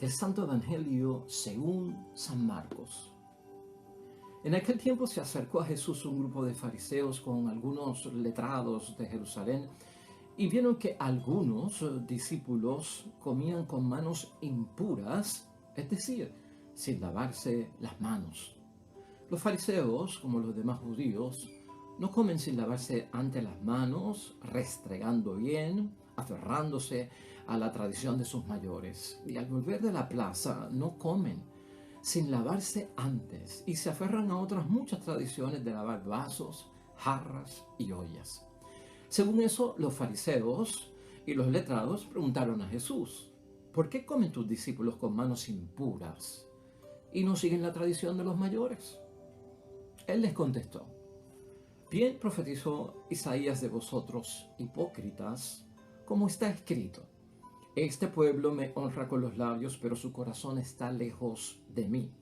Del Santo Evangelio según San Marcos. En aquel tiempo se acercó a Jesús un grupo de fariseos con algunos letrados de Jerusalén y vieron que algunos discípulos comían con manos impuras, es decir, sin lavarse las manos. Los fariseos, como los demás judíos, no comen sin lavarse antes las manos, restregando bien, aferrándose a la tradición de sus mayores. Y al volver de la plaza no comen sin lavarse antes y se aferran a otras muchas tradiciones de lavar vasos, jarras y ollas. Según eso, los fariseos y los letrados preguntaron a Jesús: ¿por qué comen tus discípulos con manos impuras y no siguen la tradición de los mayores? Él les contestó: bien profetizó Isaías de vosotros, hipócritas, como está escrito: este pueblo me honra con los labios, pero su corazón está lejos de mí.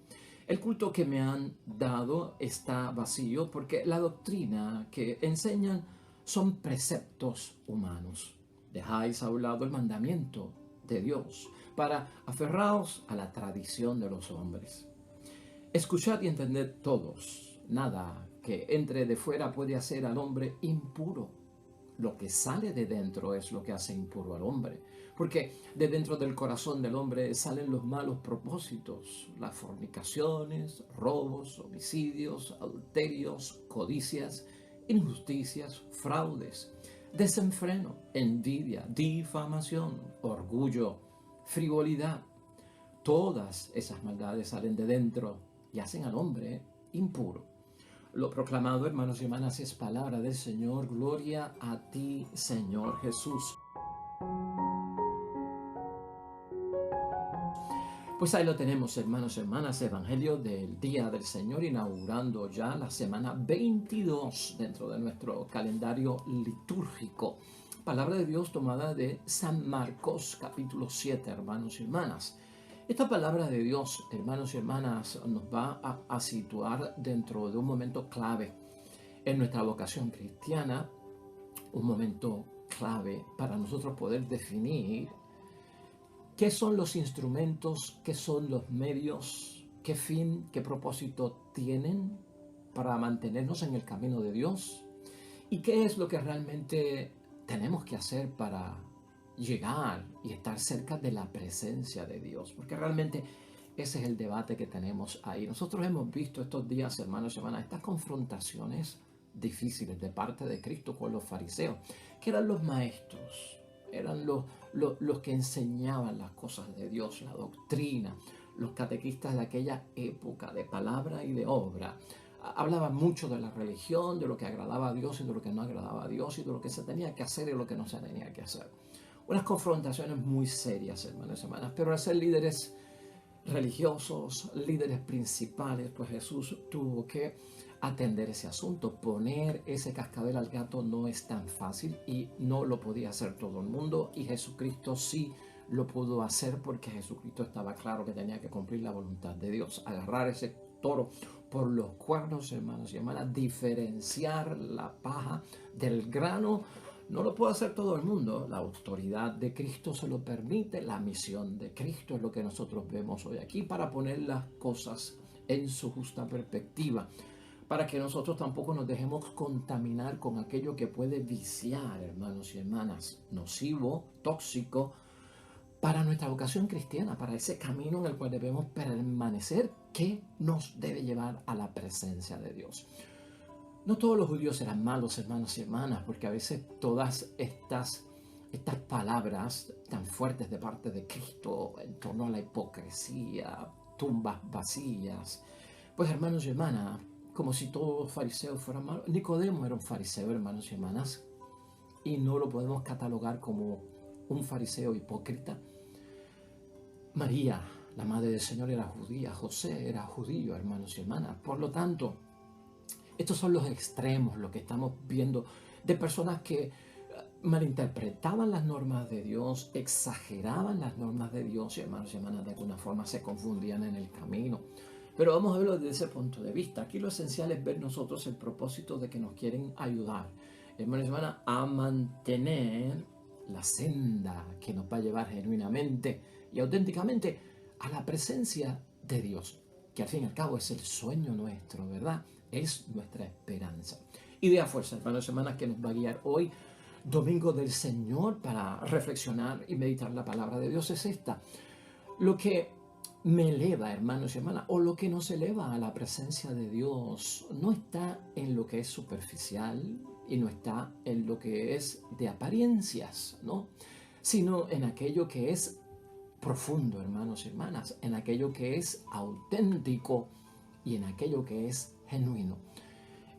El culto que me han dado está vacío porque la doctrina que enseñan son preceptos humanos. Dejáis a un lado el mandamiento de Dios para aferraos a la tradición de los hombres. Escuchad y entended todos: nada que entre de fuera puede hacer al hombre impuro. Lo que sale de dentro es lo que hace impuro al hombre, porque de dentro del corazón del hombre salen los malos propósitos, las fornicaciones, robos, homicidios, adulterios, codicias, injusticias, fraudes, desenfreno, envidia, difamación, orgullo, frivolidad. Todas esas maldades salen de dentro y hacen al hombre impuro. Lo proclamado, hermanos y hermanas, es palabra del Señor. Gloria a ti, Señor Jesús. Pues ahí lo tenemos, hermanos y hermanas, Evangelio del Día del Señor, inaugurando ya la semana 22 dentro de nuestro calendario litúrgico. Palabra de Dios tomada de San Marcos, capítulo 7, hermanos y hermanas. Esta palabra de Dios, hermanos y hermanas, nos va a situar dentro de un momento clave en nuestra vocación cristiana, un momento clave para nosotros poder definir qué son los instrumentos, qué son los medios, qué fin, qué propósito tienen para mantenernos en el camino de Dios y qué es lo que realmente tenemos que hacer para llegar y estar cerca de la presencia de Dios, porque realmente ese es el debate que tenemos ahí. Nosotros hemos visto estos días, hermanos y hermanas, estas confrontaciones difíciles de parte de Cristo con los fariseos, que eran los maestros, eran los que enseñaban las cosas de Dios, la doctrina, los catequistas de aquella época de palabra y de obra. Hablaban mucho de la religión, de lo que agradaba a Dios y de lo que no agradaba a Dios, y de lo que se tenía que hacer y lo que no se tenía que hacer. Unas confrontaciones muy serias, hermanos y hermanas, pero al ser líderes religiosos, líderes principales, pues Jesús tuvo que atender ese asunto. Poner ese cascabel al gato no es tan fácil y no lo podía hacer todo el mundo, y Jesucristo sí lo pudo hacer, porque Jesucristo estaba claro que tenía que cumplir la voluntad de Dios, agarrar ese toro por los cuernos, hermanos y hermanas, diferenciar la paja del grano. No lo puede hacer todo el mundo. La autoridad de Cristo se lo permite. La misión de Cristo es lo que nosotros vemos hoy aquí, para poner las cosas en su justa perspectiva, para que nosotros tampoco nos dejemos contaminar con aquello que puede viciar, hermanos y hermanas, nocivo, tóxico, para nuestra vocación cristiana, para ese camino en el cual debemos permanecer, que nos debe llevar a la presencia de Dios. No todos los judíos eran malos, hermanos y hermanas, porque a veces todas estas palabras tan fuertes de parte de Cristo en torno a la hipocresía, tumbas vacías, pues hermanos y hermanas, como si todos los fariseos fueran malos. Nicodemo era un fariseo, hermanos y hermanas, y no lo podemos catalogar como un fariseo hipócrita. María, la madre del Señor, era judía. José era judío, hermanos y hermanas. Por lo tanto, estos son los extremos, lo que estamos viendo, de personas que malinterpretaban las normas de Dios, exageraban las normas de Dios, y hermanos y hermanas, de alguna forma se confundían en el camino. Pero vamos a verlo desde ese punto de vista. Aquí lo esencial es ver nosotros el propósito de que nos quieren ayudar, hermanos y hermanas, a mantener la senda que nos va a llevar genuinamente y auténticamente a la presencia de Dios, que al fin y al cabo es el sueño nuestro, ¿verdad? Es nuestra esperanza. Idea fuerza, hermanos y hermanas, que nos va a guiar hoy, Domingo del Señor, para reflexionar y meditar la palabra de Dios es esta. Lo que me eleva, hermanos y hermanas, o lo que nos eleva a la presencia de Dios, no está en lo que es superficial y no está en lo que es de apariencias, ¿no? Sino en aquello que es profundo, hermanos y hermanas, en aquello que es auténtico y en aquello que es genuino.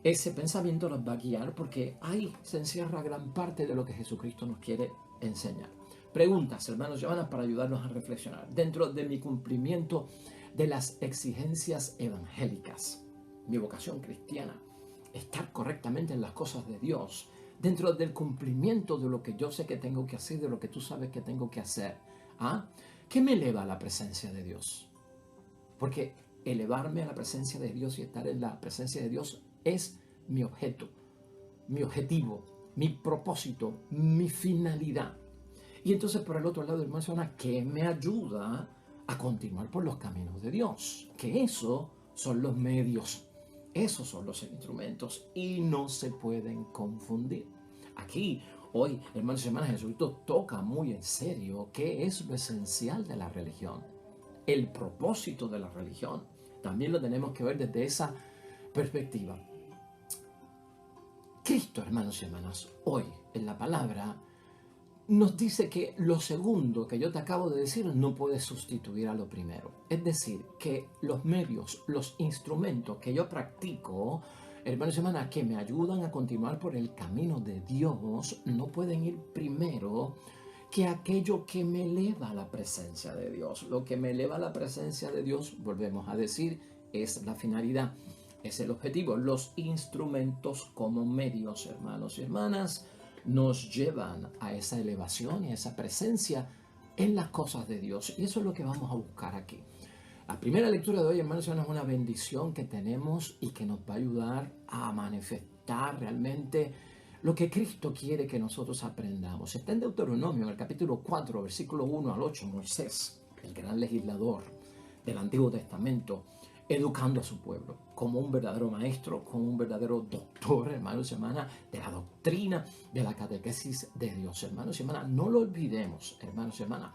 Ese pensamiento nos va a guiar porque ahí se encierra gran parte de lo que Jesucristo nos quiere enseñar. Preguntas, hermanos y hermanas, para ayudarnos a reflexionar. Dentro de mi cumplimiento de las exigencias evangélicas, mi vocación cristiana, estar correctamente en las cosas de Dios, dentro del cumplimiento de lo que yo sé que tengo que hacer, de lo que tú sabes que tengo que hacer, ¿qué me eleva a la presencia de Dios? Porque elevarme a la presencia de Dios y estar en la presencia de Dios es mi objeto, mi objetivo, mi propósito, mi finalidad. Y entonces por el otro lado, hermanos, ¿qué me ayuda a continuar por los caminos de Dios? Que eso son los medios, esos son los instrumentos y no se pueden confundir. Aquí, hoy, hermanos y hermanas, Jesucristo toca muy en serio qué es lo esencial de la religión, el propósito de la religión. También lo tenemos que ver desde esa perspectiva. Cristo, hermanos y hermanas, hoy en la palabra nos dice que lo segundo que yo te acabo de decir no puede sustituir a lo primero. Es decir, que los medios, los instrumentos que yo practico, hermanos y hermanas, que me ayudan a continuar por el camino de Dios, no pueden ir primero que aquello que me eleva a la presencia de Dios. Lo que me eleva a la presencia de Dios, volvemos a decir, es la finalidad, es el objetivo. Los instrumentos como medios, hermanos y hermanas, nos llevan a esa elevación y a esa presencia en las cosas de Dios. Y eso es lo que vamos a buscar aquí. La primera lectura de hoy, hermanos y hermanas, es una bendición que tenemos y que nos va a ayudar a manifestar realmente lo que Cristo quiere que nosotros aprendamos. Está en Deuteronomio, en el capítulo 4, versículo 1 al 8, Moisés, el gran legislador del Antiguo Testamento, educando a su pueblo como un verdadero maestro, como un verdadero doctor, hermanos y hermanas, de la doctrina, de la catequesis de Dios. Hermanos y hermanas, no lo olvidemos, hermanos y hermanas.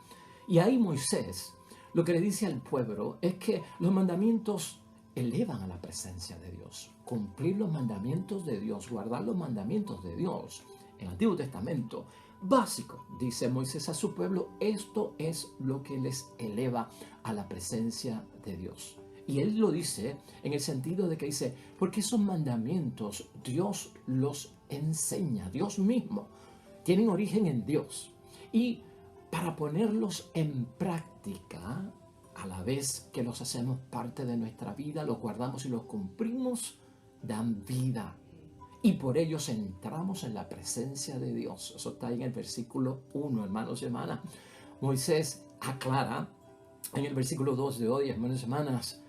Y ahí Moisés lo que le dice al pueblo es que los mandamientos elevan a la presencia de Dios. Cumplir los mandamientos de Dios, guardar los mandamientos de Dios. En el Antiguo Testamento, básico, dice Moisés a su pueblo, esto es lo que les eleva a la presencia de Dios. Y él lo dice en el sentido de que dice, porque esos mandamientos Dios los enseña, Dios mismo, tienen origen en Dios. Y para ponerlos en práctica, a la vez que los hacemos parte de nuestra vida, los guardamos y los cumplimos, dan vida. Y por ellos entramos en la presencia de Dios. Eso está ahí en el versículo 1, hermanos y hermanas. Moisés aclara en el versículo 2 de hoy, hermanos y hermanas,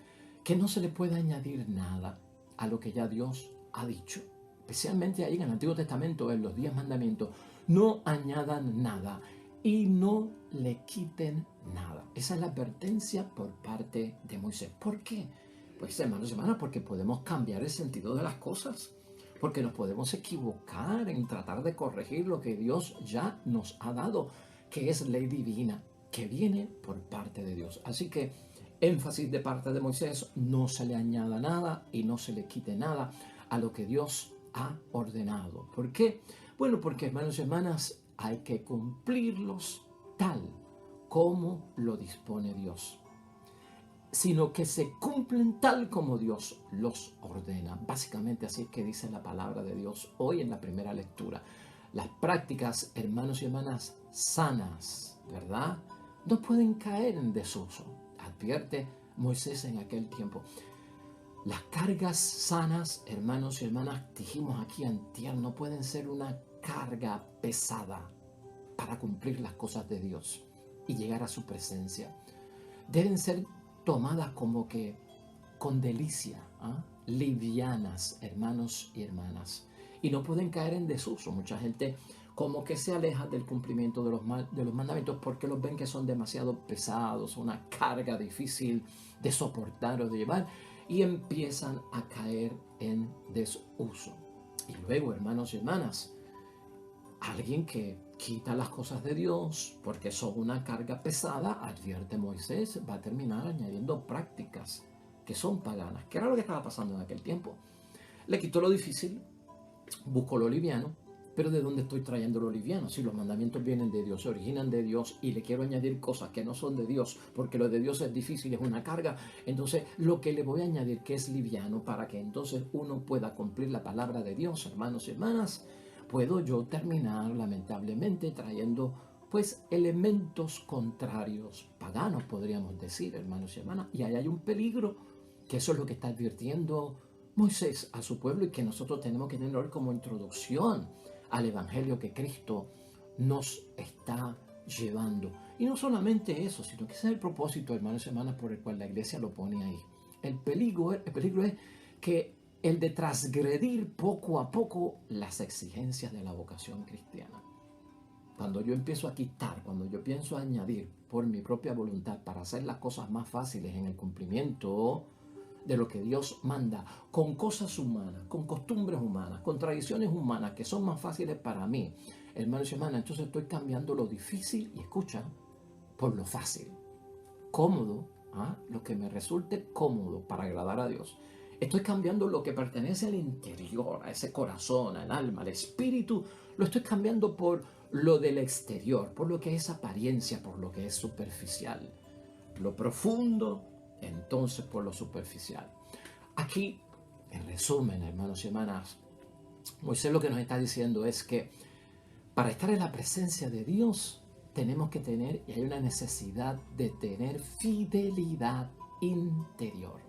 que no se le puede añadir nada a lo que ya Dios ha dicho. Especialmente ahí en el Antiguo Testamento, en los 10 mandamientos, no añadan nada y no le quiten nada. Esa es la advertencia por parte de Moisés. ¿Por qué? Pues, hermanos y hermanas, porque podemos cambiar el sentido de las cosas. Porque nos podemos equivocar en tratar de corregir lo que Dios ya nos ha dado, que es ley divina, que viene por parte de Dios. Así que énfasis de parte de Moisés, no se le añada nada y no se le quite nada a lo que Dios ha ordenado. ¿Por qué? Bueno, porque, hermanos y hermanas, hay que cumplirlos tal como lo dispone Dios, sino que se cumplen tal como Dios los ordena. Básicamente así es que dice la palabra de Dios hoy en la primera lectura. Las prácticas, hermanos y hermanas, sanas, ¿verdad?, no pueden caer en desuso. Advierte Moisés en aquel tiempo. Las cargas sanas, hermanos y hermanas, dijimos aquí antier, no pueden ser una carga pesada para cumplir las cosas de Dios y llegar a su presencia. Deben ser tomadas como que con delicia, livianas, hermanos y hermanas. Y no pueden caer en desuso. Mucha gente como que se alejan del cumplimiento de los mandamientos porque los ven que son demasiado pesados, una carga difícil de soportar o de llevar, y empiezan a caer en desuso. Y luego, hermanos y hermanas, alguien que quita las cosas de Dios porque son una carga pesada, advierte Moisés, va a terminar añadiendo prácticas que son paganas. ¿Qué era lo que estaba pasando en aquel tiempo? Le quitó lo difícil, busco lo liviano, pero ¿de dónde estoy trayendo lo liviano? Si los mandamientos vienen de Dios, se originan de Dios, y le quiero añadir cosas que no son de Dios, porque lo de Dios es difícil, es una carga, entonces lo que le voy a añadir que es liviano para que entonces uno pueda cumplir la palabra de Dios, hermanos y hermanas, puedo yo terminar lamentablemente trayendo pues elementos contrarios, paganos podríamos decir, hermanos y hermanas, y ahí hay un peligro, que eso es lo que está advirtiendo Moisés a su pueblo y que nosotros tenemos que tener como introducción al evangelio que Cristo nos está llevando. Y no solamente eso, sino que ese es el propósito, hermanos y hermanas, por el cual la iglesia lo pone ahí. El peligro es que el de transgredir poco a poco las exigencias de la vocación cristiana. Cuando yo empiezo a quitar, cuando yo pienso a añadir por mi propia voluntad para hacer las cosas más fáciles en el cumplimiento de lo que Dios manda, con cosas humanas, con costumbres humanas, con tradiciones humanas que son más fáciles para mí, hermanos y hermanas, entonces estoy cambiando lo difícil, y escucha, por lo fácil, cómodo, lo que me resulte cómodo para agradar a Dios. Estoy cambiando lo que pertenece al interior, a ese corazón, al alma, al espíritu, lo estoy cambiando por lo del exterior, por lo que es apariencia, por lo que es superficial. Lo profundo, entonces por lo superficial. Aquí, en resumen, hermanos y hermanas, Moisés lo que nos está diciendo es que para estar en la presencia de Dios tenemos que tener, y hay una necesidad de tener fidelidad interior.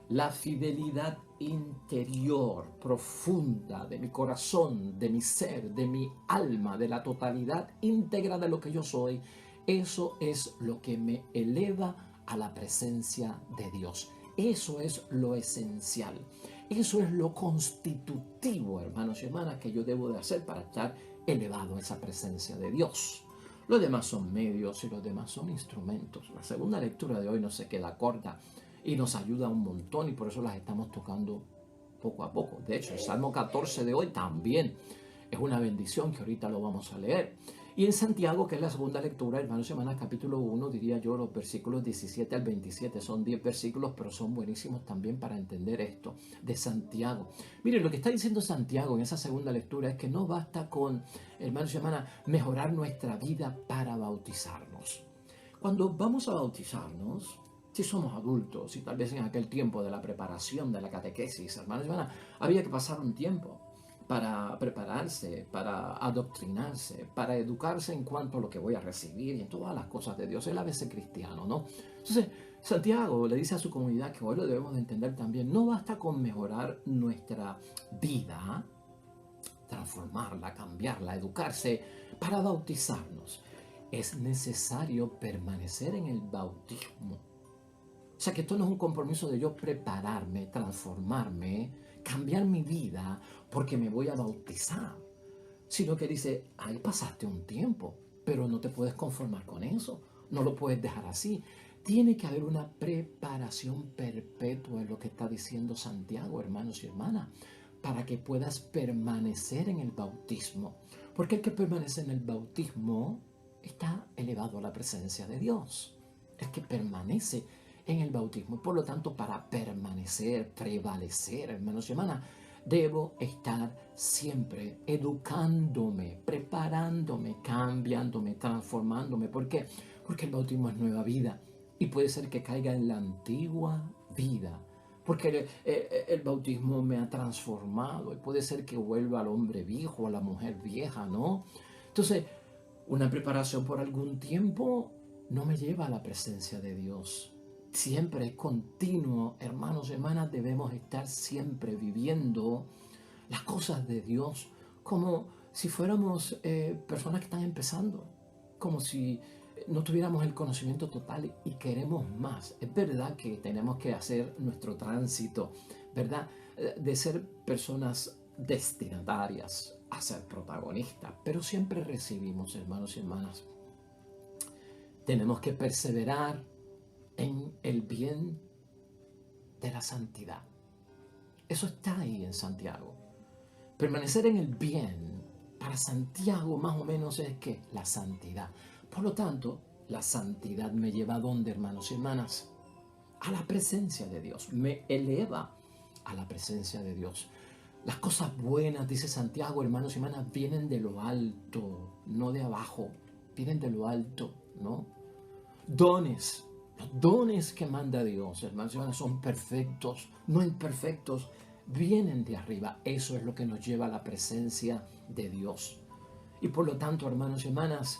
La fidelidad interior, profunda, de mi corazón, de mi ser, de mi alma, de la totalidad íntegra de lo que yo soy, eso es lo que me eleva a la presencia de Dios. Eso es lo esencial. Eso es lo constitutivo, hermanos y hermanas, que yo debo de hacer para estar elevado a esa presencia de Dios. Los demás son medios y los demás son instrumentos. La segunda lectura de hoy no se queda corta y nos ayuda un montón, y por eso las estamos tocando poco a poco. De hecho, el Salmo 14 de hoy también es una bendición que ahorita lo vamos a leer. Y en Santiago, que es la segunda lectura, hermanos y hermanas, capítulo 1, diría yo, los versículos 17 al 27. Son 10 versículos, pero son buenísimos también para entender esto de Santiago. Miren, lo que está diciendo Santiago en esa segunda lectura es que no basta con, hermanos y hermanas, mejorar nuestra vida para bautizarnos. Cuando vamos a bautizarnos, si somos adultos, y tal vez en aquel tiempo de la preparación de la catequesis, hermanos y hermanas, había que pasar un tiempo para prepararse, para adoctrinarse, para educarse en cuanto a lo que voy a recibir y en todas las cosas de Dios, el ABC cristiano, ¿no? Entonces, Santiago le dice a su comunidad, que hoy lo debemos de entender también, no basta con mejorar nuestra vida, transformarla, cambiarla, educarse, para bautizarnos. Es necesario permanecer en el bautismo. O sea que esto no es un compromiso de yo prepararme, transformarme, cambiar mi vida porque me voy a bautizar, sino que dice, ahí pasaste un tiempo, pero no te puedes conformar con eso, no lo puedes dejar así. Tiene que haber una preparación perpetua, es lo que está diciendo Santiago, hermanos y hermanas, para que puedas permanecer en el bautismo, porque el que permanece en el bautismo está elevado a la presencia de Dios, el que permanece en el bautismo. Y por lo tanto, para permanecer, prevalecer, hermanos y hermanas, debo estar siempre educándome, preparándome, cambiándome, transformándome. ¿Por qué? Porque el bautismo es nueva vida y puede ser que caiga en la antigua vida, porque el bautismo me ha transformado y puede ser que vuelva al hombre viejo, a la mujer vieja, ¿no? Entonces, una preparación por algún tiempo no me lleva a la presencia de Dios. Siempre es continuo, hermanos y hermanas, debemos estar siempre viviendo las cosas de Dios como si fuéramos personas que están empezando, como si no tuviéramos el conocimiento total y queremos más. Es verdad que tenemos que hacer nuestro tránsito, ¿verdad? De ser personas destinatarias a ser protagonistas, pero siempre recibimos, hermanos y hermanas. Tenemos que perseverar en el bien de la santidad. Eso está ahí en Santiago. Permanecer en el bien para Santiago más o menos es que la santidad. Por lo tanto, la santidad me lleva a ¿dónde, hermanos y hermanas? A la presencia de Dios. Me eleva a la presencia de Dios. Las cosas buenas, dice Santiago, hermanos y hermanas, vienen de lo alto, no de abajo. Vienen de lo alto, ¿no? Dones. Los dones que manda Dios, hermanos y hermanas, son perfectos, no imperfectos. Vienen de arriba. Eso es lo que nos lleva a la presencia de Dios. Y por lo tanto, hermanos y hermanas,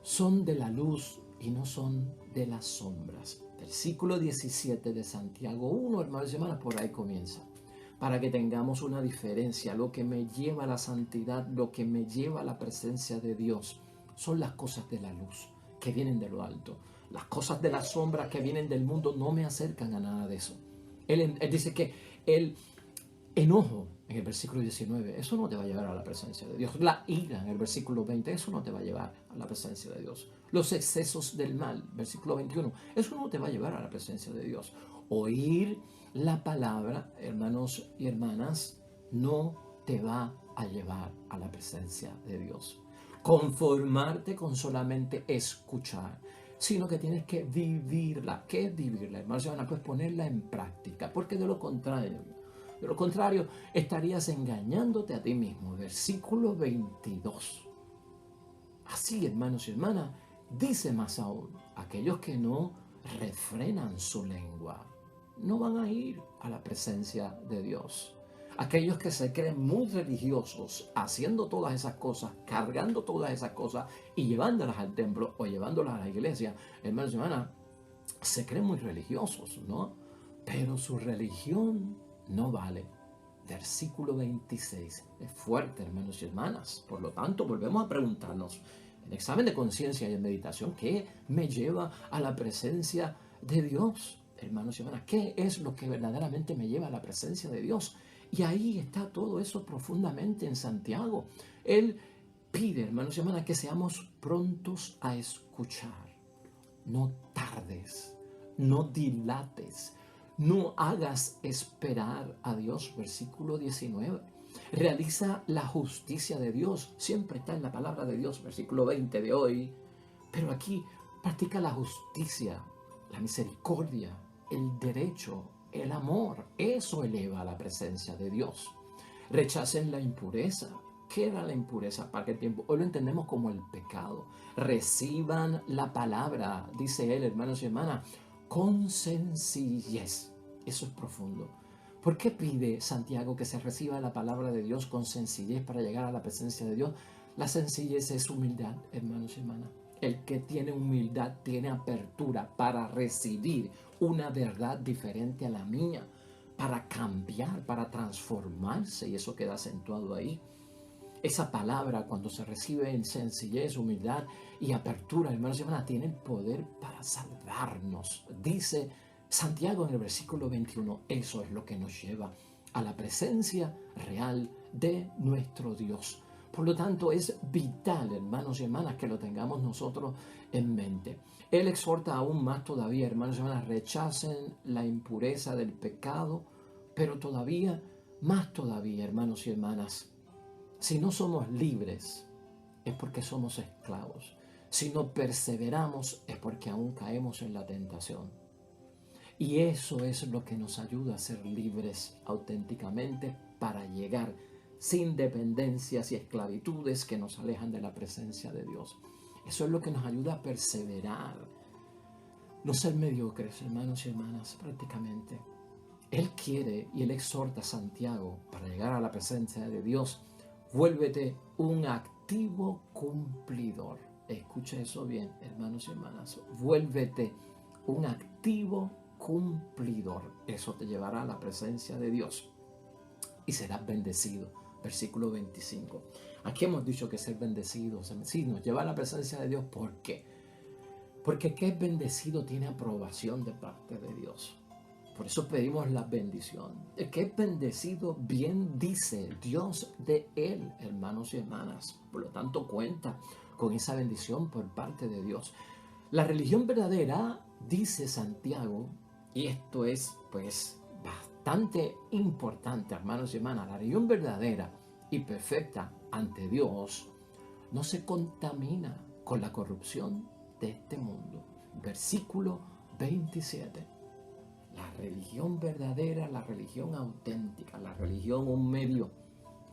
son de la luz y no son de las sombras. Versículo 17 de Santiago 1, hermanos y hermanas, por ahí comienza. Para que tengamos una diferencia, lo que me lleva a la santidad, lo que me lleva a la presencia de Dios, son las cosas de la luz que vienen de lo alto. Las cosas de la sombra que vienen del mundo no me acercan a nada de eso. Él dice que el enojo, en el versículo 19, eso no te va a llevar a la presencia de Dios. La ira, en el versículo 20, eso no te va a llevar a la presencia de Dios. Los excesos del mal, versículo 21, eso no te va a llevar a la presencia de Dios. Oír la palabra, hermanos y hermanas, no te va a llevar a la presencia de Dios. Conformarte con solamente escuchar, sino que tienes que vivirla. ¿Qué es vivirla, hermanos y hermanas? Pues ponerla en práctica, porque de lo contrario, estarías engañándote a ti mismo. Versículo 22. Así, hermanos y hermanas, dice más aún, aquellos que no refrenan su lengua, no van a ir a la presencia de Dios. Aquellos que se creen muy religiosos, haciendo todas esas cosas, cargando todas esas cosas y llevándolas al templo o llevándolas a la iglesia, hermanos y hermanas, se creen muy religiosos, ¿no? Pero su religión no vale. Versículo 26. Es fuerte, hermanos y hermanas. Por lo tanto, volvemos a preguntarnos, en examen de conciencia y en meditación, ¿qué me lleva a la presencia de Dios? Hermanos y hermanas, ¿qué es lo que verdaderamente me lleva a la presencia de Dios? Y ahí está todo eso profundamente en Santiago. Él pide, hermanos y hermanas, que seamos prontos a escuchar. No tardes, no dilates, no hagas esperar a Dios. Versículo 19. Realiza la justicia de Dios. Siempre está en la palabra de Dios. Versículo 20 de hoy. Pero aquí practica la justicia, la misericordia, el derecho, el amor. Eso eleva a la presencia de Dios. Rechacen la impureza. ¿Qué era la impureza para aquel tiempo? Hoy lo entendemos como el pecado. Reciban la palabra, dice él, hermanos y hermanas, con sencillez. Eso es profundo. ¿Por qué pide Santiago que se reciba la palabra de Dios con sencillez para llegar a la presencia de Dios? La sencillez es humildad, hermanos y hermanas. El que tiene humildad tiene apertura para recibir una verdad diferente a la mía, para cambiar, para transformarse, y eso queda acentuado ahí. Esa palabra, cuando se recibe en sencillez, humildad y apertura, hermanos y hermanas, tiene poder para salvarnos. Dice Santiago en el versículo 21, eso es lo que nos lleva a la presencia real de nuestro Dios. Por lo tanto, es vital, hermanos y hermanas, que lo tengamos nosotros en mente. Él exhorta aún más todavía, hermanos y hermanas, rechacen la impureza del pecado, pero todavía, más todavía, hermanos y hermanas, si no somos libres, es porque somos esclavos. Si no perseveramos, es porque aún caemos en la tentación. Y eso es lo que nos ayuda a ser libres auténticamente para llegar sin dependencias y esclavitudes que nos alejan de la presencia de Dios. Eso es lo que nos ayuda a perseverar. No ser mediocres, hermanos y hermanas, prácticamente. Él quiere y él exhorta a Santiago para llegar a la presencia de Dios. Vuélvete un activo cumplidor. Escucha eso bien, hermanos y hermanas. Vuélvete un activo cumplidor. Eso te llevará a la presencia de Dios y serás bendecido. Versículo 25. Aquí hemos dicho que ser bendecido, sí, nos lleva a la presencia de Dios. ¿Por qué? Porque que es bendecido tiene aprobación de parte de Dios. Por eso pedimos la bendición. El que es bendecido, bien dice Dios de él, hermanos y hermanas. Por lo tanto, cuenta con esa bendición por parte de Dios. La religión verdadera, dice Santiago, y esto es pues bastante importante, hermanos y hermanas, la religión verdadera y perfecta ante Dios no se contamina con la corrupción de este mundo. Versículo 27. La religión verdadera, la religión auténtica, la religión un medio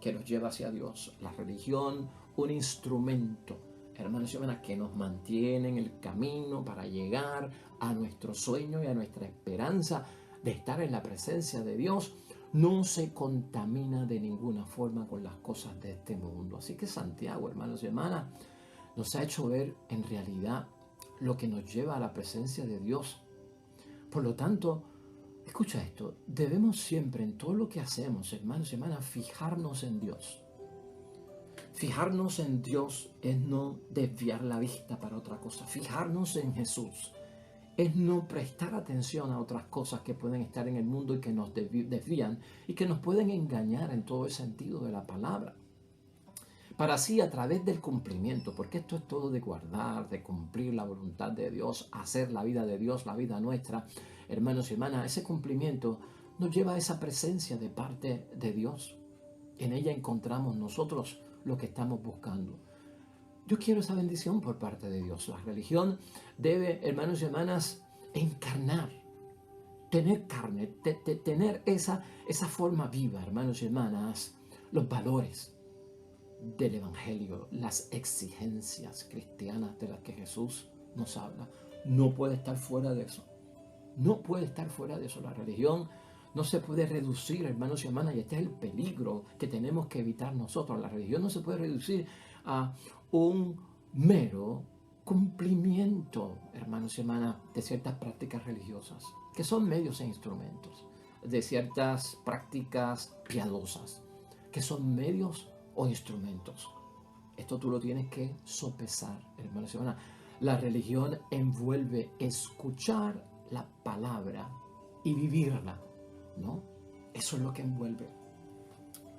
que nos lleva hacia Dios, la religión un instrumento, hermanos y hermanas, que nos mantiene en el camino para llegar a nuestro sueño y a nuestra esperanza de estar en la presencia de Dios, no se contamina de ninguna forma con las cosas de este mundo. Así que Santiago, hermanos y hermanas, nos ha hecho ver en realidad lo que nos lleva a la presencia de Dios. Por lo tanto, escucha esto, debemos siempre en todo lo que hacemos, hermanos y hermanas, fijarnos en Dios. Fijarnos en Dios es no desviar la vista para otra cosa. Fijarnos en Jesús es no prestar atención a otras cosas que pueden estar en el mundo y que nos desvían y que nos pueden engañar en todo el sentido de la palabra. Para así, a través del cumplimiento, porque esto es todo de guardar, de cumplir la voluntad de Dios, hacer la vida de Dios, la vida nuestra, hermanos y hermanas, ese cumplimiento nos lleva a esa presencia de parte de Dios. En ella encontramos nosotros lo que estamos buscando. Yo quiero esa bendición por parte de Dios. La religión debe, hermanos y hermanas, encarnar, tener carne, tener esa forma viva, hermanos y hermanas, los valores del Evangelio, las exigencias cristianas de las que Jesús nos habla. No puede estar fuera de eso. No puede estar fuera de eso. La religión no se puede reducir, hermanos y hermanas, y este es el peligro que tenemos que evitar nosotros. La religión no se puede reducir a un mero cumplimiento, hermanos y hermanas, de ciertas prácticas religiosas, que son medios e instrumentos, de ciertas prácticas piadosas, que son medios o instrumentos. Esto tú lo tienes que sopesar, hermanos y hermanas. La religión envuelve escuchar la palabra y vivirla, ¿no? Eso es lo que envuelve.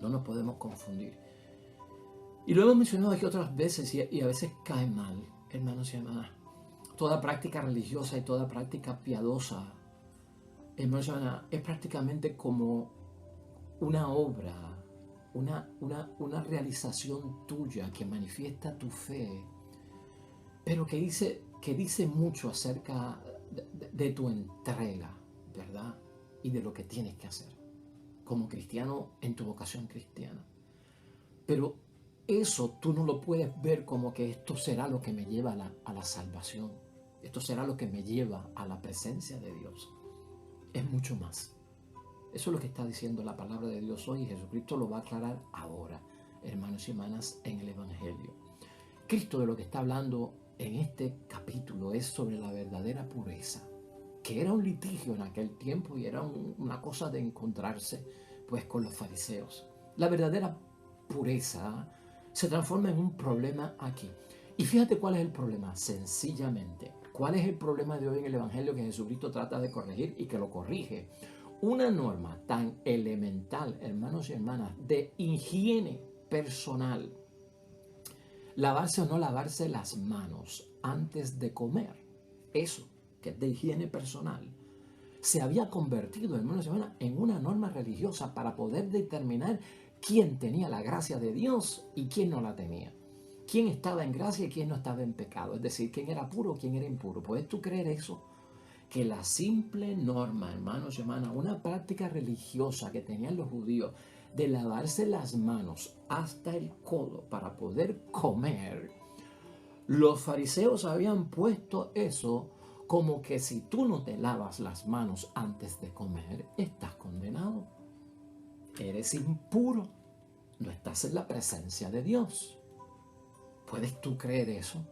No nos podemos confundir. Y lo hemos mencionado aquí otras veces y a veces cae mal, hermanos y hermanas. Toda práctica religiosa y toda práctica piadosa, hermanos y hermanas, es prácticamente como una obra, una realización tuya que manifiesta tu fe, pero que dice mucho acerca de tu entrega, ¿verdad? Y de lo que tienes que hacer como cristiano en tu vocación cristiana. Pero eso tú no lo puedes ver como que esto será lo que me lleva a la salvación. Esto será lo que me lleva a la presencia de Dios. Es mucho más. Eso es lo que está diciendo la palabra de Dios hoy y Jesucristo lo va a aclarar ahora, hermanos y hermanas, en el Evangelio. Cristo de lo que está hablando en este capítulo es sobre la verdadera pureza, que era un litigio en aquel tiempo y era una cosa de encontrarse pues con los fariseos. La verdadera pureza se transforma en un problema aquí. Y fíjate cuál es el problema, sencillamente. ¿Cuál es el problema de hoy en el Evangelio que Jesucristo trata de corregir y que lo corrige? Una norma tan elemental, hermanos y hermanas, de higiene personal. Lavarse o no lavarse las manos antes de comer. Eso, que es de higiene personal, se había convertido, hermanos y hermanas, en una norma religiosa para poder determinar quién tenía la gracia de Dios y quién no la tenía. Quién estaba en gracia y quién no estaba en pecado. Es decir, quién era puro o quién era impuro. ¿Puedes tú creer eso? Que la simple norma, hermanos y hermanas, una práctica religiosa que tenían los judíos de lavarse las manos hasta el codo para poder comer, los fariseos habían puesto eso como que si tú no te lavas las manos antes de comer, estás condenado. Eres impuro, no estás en la presencia de Dios. ¿Puedes tú creer eso?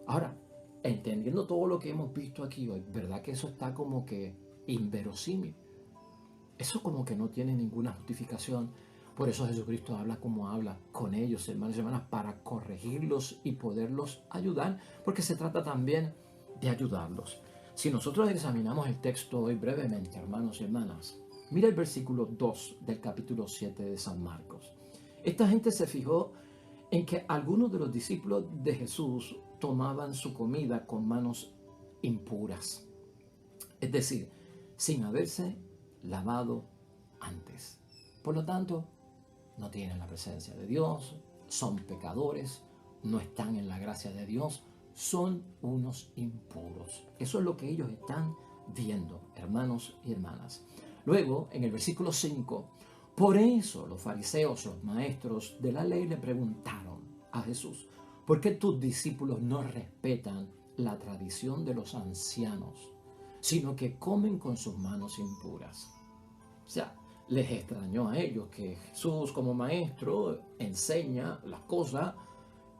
Ahora, entendiendo todo lo que hemos visto aquí hoy, ¿verdad que eso está como que inverosímil? Eso como que no tiene ninguna justificación. Por eso Jesucristo habla como habla con ellos, hermanos y hermanas, para corregirlos y poderlos ayudar, porque se trata también de ayudarlos. Si nosotros examinamos el texto hoy brevemente, hermanos y hermanas, mira el versículo 2 del capítulo 7 de San Marcos. Esta gente se fijó en que algunos de los discípulos de Jesús tomaban su comida con manos impuras, es decir, sin haberse lavado antes. Por lo tanto, no tienen la presencia de Dios, son pecadores, no están en la gracia de Dios, son unos impuros. Eso es lo que ellos están viendo, hermanos y hermanas. Luego, en el versículo 5, por eso los fariseos, los maestros de la ley, le preguntaron a Jesús: ¿por qué tus discípulos no respetan la tradición de los ancianos, sino que comen con sus manos impuras? O sea, les extrañó a ellos que Jesús, como maestro, enseña las cosas,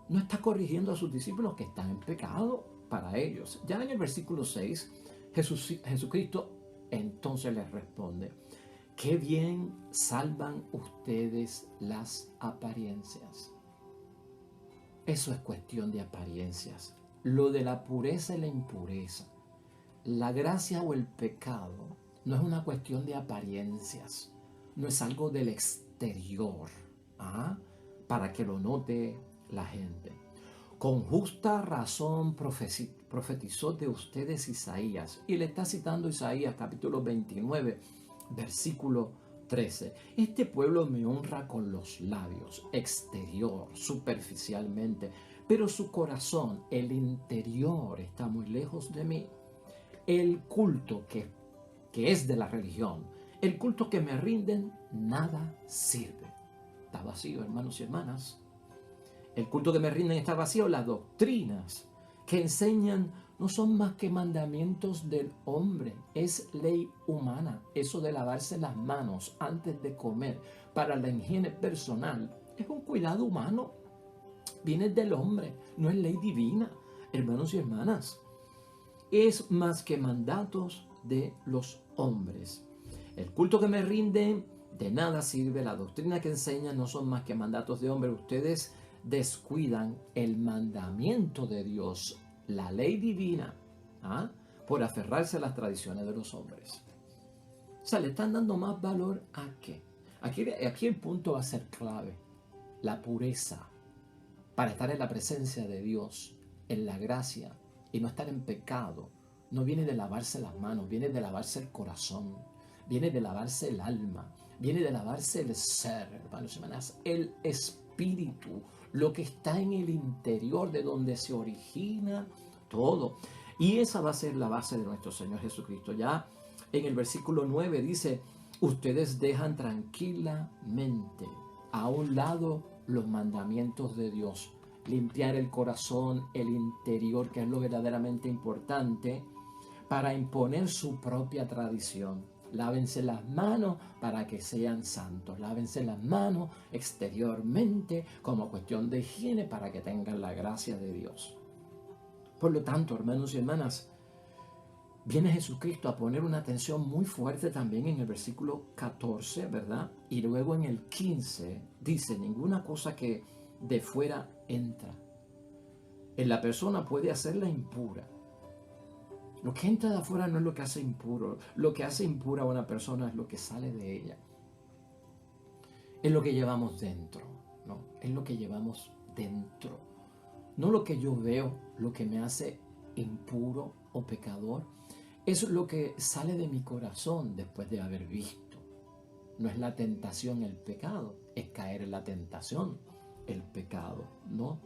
no está corrigiendo a sus discípulos que están en pecado para ellos. Ya en el versículo 6, Jesucristo entonces les responde: qué bien salvan ustedes las apariencias. Eso es cuestión de apariencias. Lo de la pureza y la impureza, la gracia o el pecado, no es una cuestión de apariencias. No es algo del exterior, para que lo note la gente. Con justa razón profetizó de ustedes Isaías. Y le está citando Isaías capítulo 29, versículo 13. Este pueblo me honra con los labios, exterior, superficialmente, pero su corazón, el interior, está muy lejos de mí. El culto que es de la religión, el culto que me rinden, nada sirve. Está vacío, hermanos y hermanas. El culto que me rinden está vacío. Las doctrinas que enseñan no son más que mandamientos del hombre. Es ley humana. Eso de lavarse las manos antes de comer para la higiene personal es un cuidado humano. Viene del hombre, no es ley divina, hermanos y hermanas. Es más que mandatos de los hombres. El culto que me rinden de nada sirve. La doctrina que enseñan no son más que mandatos de hombres. Ustedes descuidan el mandamiento de Dios, la ley divina, por aferrarse a las tradiciones de los hombres. O sea, le están dando más valor a qué. Aquí el punto va a ser clave: la pureza, para estar en la presencia de Dios, en la gracia y no estar en pecado. No viene de lavarse las manos, viene de lavarse el corazón, viene de lavarse el alma, viene de lavarse el ser, hermanos y hermanas, el espíritu, lo que está en el interior, de donde se origina todo. Y esa va a ser la base de nuestro Señor Jesucristo. Ya en el versículo 9 dice: ustedes dejan tranquilamente a un lado los mandamientos de Dios, limpiar el corazón, el interior, que es lo verdaderamente importante, para imponer su propia tradición. Lávense las manos para que sean santos. Lávense las manos exteriormente como cuestión de higiene para que tengan la gracia de Dios. Por lo tanto, hermanos y hermanas, viene Jesucristo a poner una atención muy fuerte también en el versículo 14, ¿verdad? Y luego en el 15 dice: ninguna cosa que de fuera entra en la persona puede hacerla impura. Lo que entra de afuera no es lo que hace impuro. Lo que hace impura a una persona es lo que sale de ella. Es lo que llevamos dentro, ¿no? Es lo que llevamos dentro. No lo que yo veo, lo que me hace impuro o pecador. Es lo que sale de mi corazón después de haber visto. No es la tentación el pecado, es caer en la tentación el pecado, ¿no?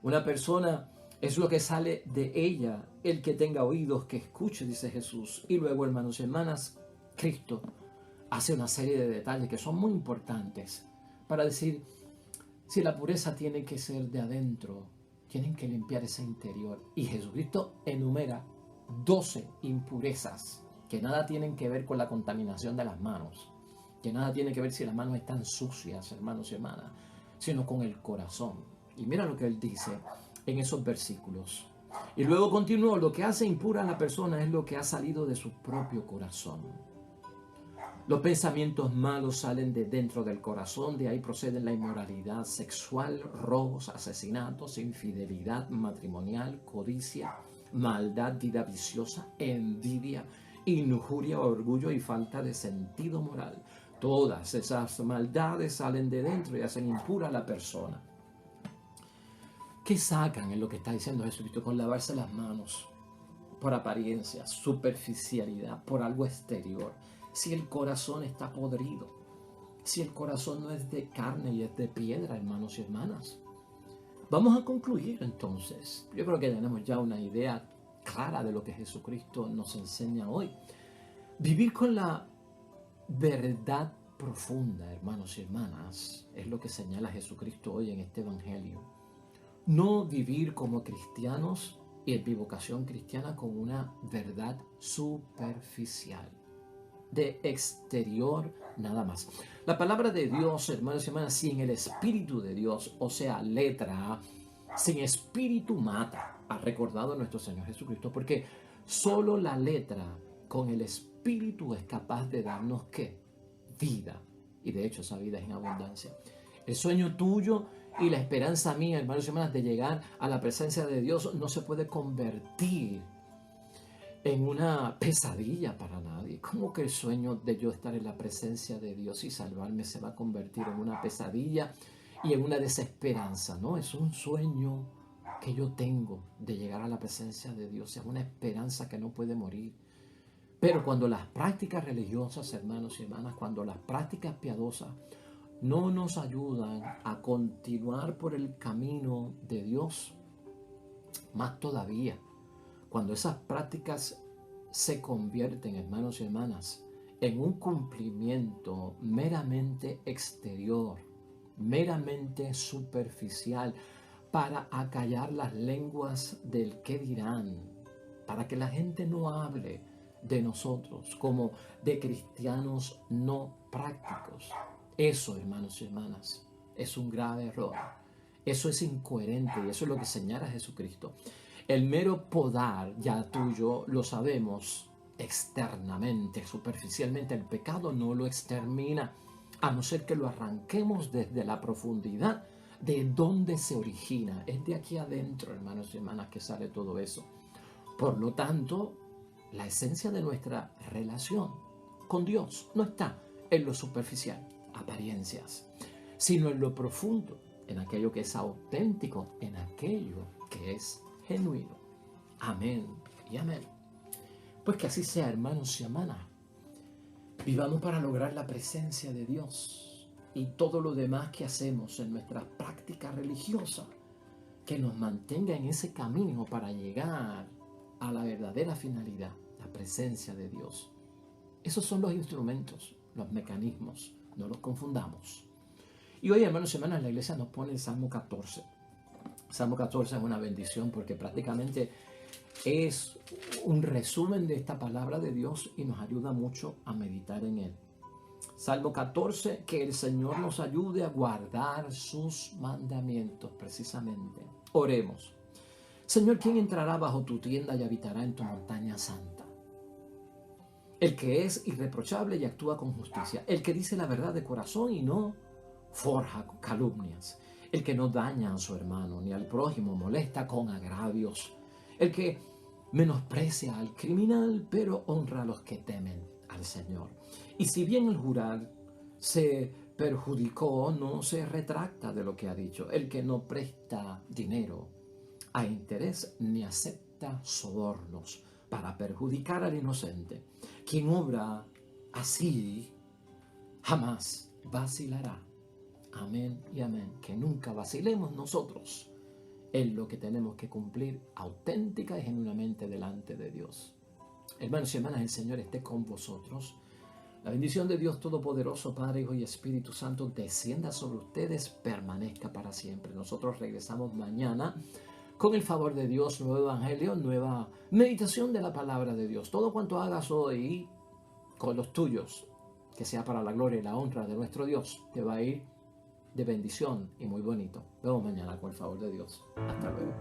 Una persona es lo que sale de ella. El que tenga oídos que escuche, dice Jesús. Y luego, hermanos y hermanas, Cristo hace una serie de detalles que son muy importantes para decir: si la pureza tiene que ser de adentro, tienen que limpiar ese interior. Y Jesucristo enumera 12 impurezas que nada tienen que ver con la contaminación de las manos, que nada tiene que ver si las manos están sucias, hermanos y hermanas, sino con el corazón. Y mira lo que él dice en esos versículos. Y luego continuó: lo que hace impura a la persona es lo que ha salido de su propio corazón. Los pensamientos malos salen de dentro del corazón, de ahí proceden la inmoralidad sexual, robos, asesinatos, infidelidad matrimonial, codicia, maldad, vida viciosa, envidia, injuria, orgullo y falta de sentido moral. Todas esas maldades salen de dentro y hacen impura a la persona. ¿Qué sacan en lo que está diciendo Jesucristo con lavarse las manos? Por apariencia, superficialidad, por algo exterior. Si el corazón está podrido, si el corazón no es de carne y es de piedra, hermanos y hermanas. Vamos a concluir entonces. Yo creo que tenemos ya una idea clara de lo que Jesucristo nos enseña hoy. Vivir con la verdad profunda, hermanos y hermanas, es lo que señala Jesucristo hoy en este evangelio. No vivir como cristianos y en vocación cristiana con una verdad superficial, de exterior nada más. La palabra de Dios, hermanos y hermanas, sin el Espíritu de Dios, o sea, letra, sin espíritu mata, ha recordado nuestro Señor Jesucristo, porque solo la letra con el Espíritu es capaz de darnos ¿qué? Vida. Y de hecho esa vida es en abundancia. El sueño tuyo y la esperanza mía, hermanos y hermanas, de llegar a la presencia de Dios no se puede convertir en una pesadilla para nadie. ¿Cómo que el sueño de yo estar en la presencia de Dios y salvarme se va a convertir en una pesadilla y en una desesperanza? No, es un sueño que yo tengo de llegar a la presencia de Dios. Es una esperanza que no puede morir. Pero cuando las prácticas religiosas, hermanos y hermanas, cuando las prácticas piadosas no nos ayudan a continuar por el camino de Dios, más todavía, cuando esas prácticas se convierten, hermanos y hermanas, en un cumplimiento meramente exterior, meramente superficial, para acallar las lenguas del qué dirán, para que la gente no hable de nosotros como de cristianos no prácticos. Eso, hermanos y hermanas, es un grave error. Eso es incoherente y eso es lo que señala Jesucristo. El mero podar, ya tú y yo lo sabemos externamente, superficialmente, el pecado no lo extermina, a no ser que lo arranquemos desde la profundidad de donde se origina. Es de aquí adentro, hermanos y hermanas, que sale todo eso. Por lo tanto, la esencia de nuestra relación con Dios no está en lo superficial, apariencias, sino en lo profundo, en aquello que es auténtico, en aquello que es genuino. Amén y amén. Pues que así sea, hermanos y hermanas. Vivamos para lograr la presencia de Dios y todo lo demás que hacemos en nuestra práctica religiosa, que nos mantenga en ese camino para llegar a la verdadera finalidad, la presencia de Dios. Esos son los instrumentos, los mecanismos, no los confundamos. Y hoy, hermanos y hermanas, la iglesia nos pone el Salmo 14. Salmo 14 es una bendición porque prácticamente es un resumen de esta palabra de Dios y nos ayuda mucho a meditar en él. Salmo 14, que el Señor nos ayude a guardar sus mandamientos precisamente. Oremos. Señor, ¿quién entrará bajo tu tienda y habitará en tu montaña santa? El que es irreprochable y actúa con justicia. El que dice la verdad de corazón y no forja calumnias. El que no daña a su hermano ni al prójimo molesta con agravios. El que menosprecia al criminal pero honra a los que temen al Señor. Y si bien el jurar se perjudicó, no se retracta de lo que ha dicho. El que no presta dinero a interés ni acepta sobornos para perjudicar al inocente. Quien obra así jamás vacilará. Amén y amén. Que nunca vacilemos nosotros en lo que tenemos que cumplir auténtica y genuinamente delante de Dios. Hermanos y hermanas, el Señor esté con vosotros. La bendición de Dios Todopoderoso, Padre, Hijo y Espíritu Santo, descienda sobre ustedes, permanezca para siempre. Nosotros regresamos mañana con el favor de Dios, nuevo evangelio, nueva meditación de la palabra de Dios. Todo cuanto hagas hoy con los tuyos, que sea para la gloria y la honra de nuestro Dios, te va a ir de bendición y muy bonito. Nos vemos mañana con el favor de Dios. Hasta luego.